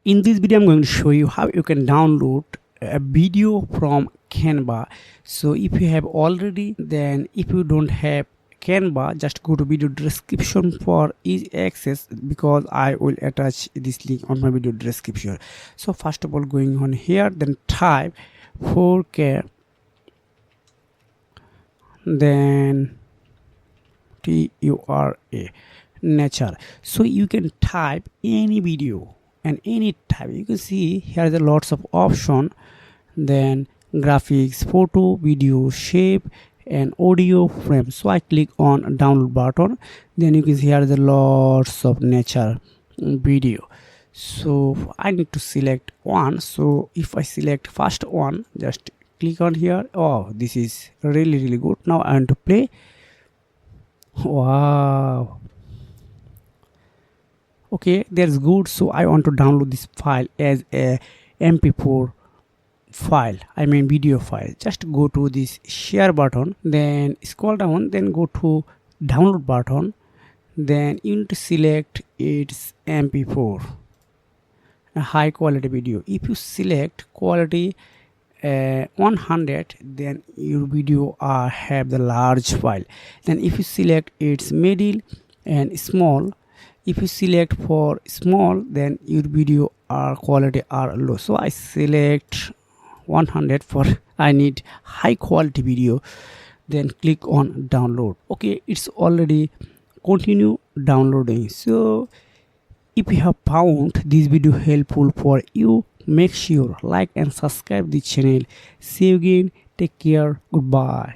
In this video I'm going to show you how you can download a video from Canva. So if you have already, then if you don't have Canva, just go to video description for easy access, because I will attach this link on my video description. So first of all, going on here, then type 4K, then TURA nature. So you can type any video and any type. You can see here there are lots of option, then graphics, photo, video, shape and audio frame. So I click on download button, then you can see here the lots of nature video. So I need to select one. So if I select first one, just click on here. Oh, this is really good. Now I want to play. Wow, okay, that's good. So I want to download this file as a mp4 file, I mean video file. Just go to this share button, then scroll down, then go to download button, then you need to select its mp4, a high quality video. If you select quality 100, then your video have the large file. Then if you select its middle and small, if you select for small, then your video quality are low. So I select 100 for I need high quality video, then click on download. Okay, it's already continue downloading. So if you have found this video helpful for you, make sure like and subscribe the channel. See you again, take care, goodbye.